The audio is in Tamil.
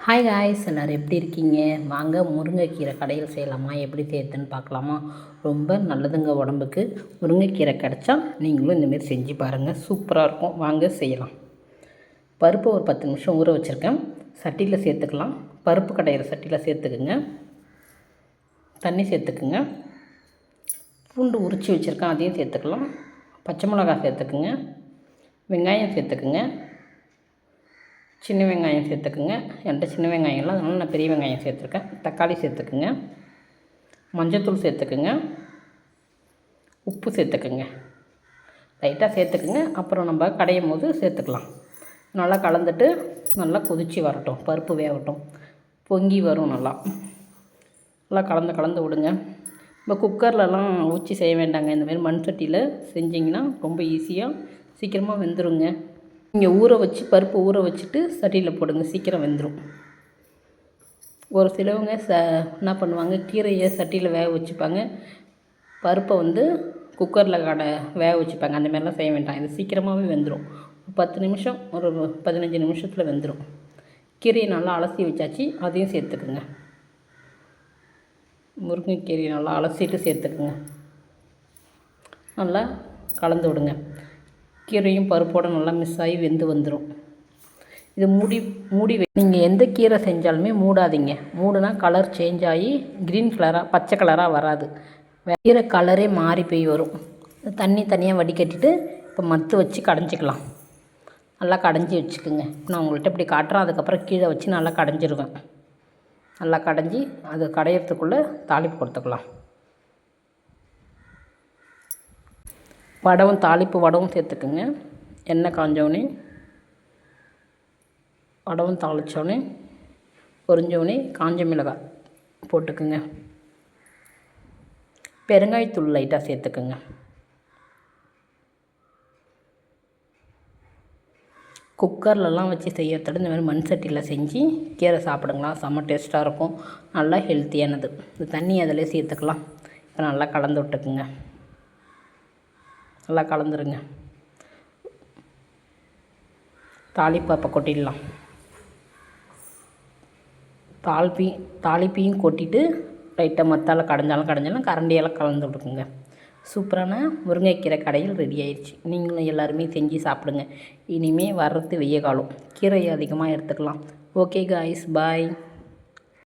ஹாய் காய்ஸ், எல்லோரும் எப்படி இருக்கீங்க? வாங்க முருங்கைக்கீரை கடையில் செய்யலாமா, எப்படி செய்யறதுன்னு பார்க்கலாமா. ரொம்ப நல்லதுங்க உடம்புக்கு. முருங்கைக்கீரை கிடச்சா நீங்களும் இந்தமாரி செஞ்சு பாருங்கள், சூப்பராக இருக்கும். வாங்க செய்யலாம். பருப்பு ஒரு 10 நிமிஷம் ஊற வச்சுருக்கேன். சட்டியில் சேர்த்துக்கலாம். பருப்பு கடையிற சட்டியில் சேர்த்துக்குங்க. தண்ணி சேர்த்துக்குங்க. பூண்டு உரித்து வச்சுருக்கேன், அதையும் சேர்த்துக்கலாம். பச்சை மிளகாய் சேர்த்துக்குங்க. வெங்காயம் சேர்த்துக்குங்க. சின்ன வெங்காயம் சேர்த்துக்குங்க. என்கிட்ட சின்ன வெங்காயம் இல்லை, அதனால் நான் பெரிய வெங்காயம் சேர்த்துருக்கேன். தக்காளி சேர்த்துக்குங்க. மஞ்சள்தூள் சேர்த்துக்குங்க. உப்பு சேர்த்துக்குங்க. லைட்டாக சேர்த்துக்குங்க. அப்புறம் நம்ம கடையும் போது சேர்த்துக்கலாம். நல்லா கலந்துட்டு நல்லா கொதித்து வரட்டும், பருப்பு வேகட்டும், பொங்கி வரும். நல்லா கலந்து விடுங்க. இப்போ குக்கர்லலாம் ஊற்றி செய்ய வேண்டாங்க. இந்தமாரி மண் சட்டியில் செஞ்சிங்கன்னா ரொம்ப ஈஸியாக சீக்கிரமாக வெந்துருங்க. நீங்கள் பருப்பு ஊற வச்சுட்டு சட்டியில் போடுங்க, சீக்கிரம் வெந்துடும். ஒரு சிலவங்க என்ன பண்ணுவாங்க, கீரையை சட்டியில் வேக வச்சுப்பாங்க, பருப்பை குக்கரில் வேக வச்சுப்பாங்க. அந்த மாதிரிலாம் செய்ய வேண்டாம். இது சீக்கிரமாகவே வெந்துடும். 10 நிமிஷம், ஒரு 15 நிமிஷத்தில் வெந்துடும். கீரையை நல்லா அலசி வச்சாச்சு, அதையும் சேர்த்துக்குங்க. முருங்கைக்கீரையை நல்லா அலசிட்டு சேர்த்துக்குங்க. நல்லா கலந்து விடுங்க. கீரையும் பருப்போடு நல்லா மிஸ் ஆகி வெந்து வந்துடும். இது மூடி நீங்கள் எந்த கீரை செஞ்சாலுமே மூடாதீங்க. மூடுனா கலர் சேஞ்ச் ஆகி க்ரீன் கலராக, பச்சை கலராக வராது. கீரை கலரே மாறி போய் வரும். தண்ணி தனியாக வடிகட்டிட்டு இப்போ மத்து வச்சு கடைஞ்சிக்கலாம். நல்லா கடைஞ்சி வச்சுக்குங்க. நான் உங்கள்கிட்ட இப்படி காட்டுறேன், அதுக்கப்புறம் கீழே வச்சு நல்லா கடைஞ்சிருவேன். நல்லா கடைஞ்சி அது கடையிறதுக்குள்ளே தாளிப்பு கொடுத்துக்கலாம். தாளிப்பு வடவும் சேர்த்துக்குங்க. எண்ணெய் காஞ்சோடனே வடவும் தாளித்தோடனே பொரிஞ்சோடனே காஞ்ச மிளகாய் போட்டுக்குங்க. பெருங்காயத்தூள் லைட்டாக சேர்த்துக்குங்க. குக்கர்லலாம் வச்சு செய்யறதோட இந்த மாதிரி மண் சட்டியில் செஞ்சு கீரை சாப்பிடுங்களா, செம்ம டேஸ்ட்டாக இருக்கும். நல்லா ஹெல்த்தியானது. இந்த தண்ணி அதிலே சேர்த்துக்கலாம். இப்போ நல்லா கலந்து விட்டுக்குங்க. நல்லா கலந்துருங்க. தாளிப்பு அப்போ கொட்டிடலாம். தாளிப்பையும் கொட்டிட்டு லைட்டாக மத்தால் கடைஞ்சாலும் கரண்டியெல்லாம் கலந்து விட்டுக்குங்க. சூப்பரான முருங்கைக்கீரை கடையில் ரெடி ஆயிடுச்சு. நீங்களும் எல்லாருமே செஞ்சு சாப்பிடுங்க. இனிமேல் வர்றது வெய்ய காலம், கீரை அதிகமாக எடுத்துக்கலாம். ஓகே காய்ஸ், பாய்.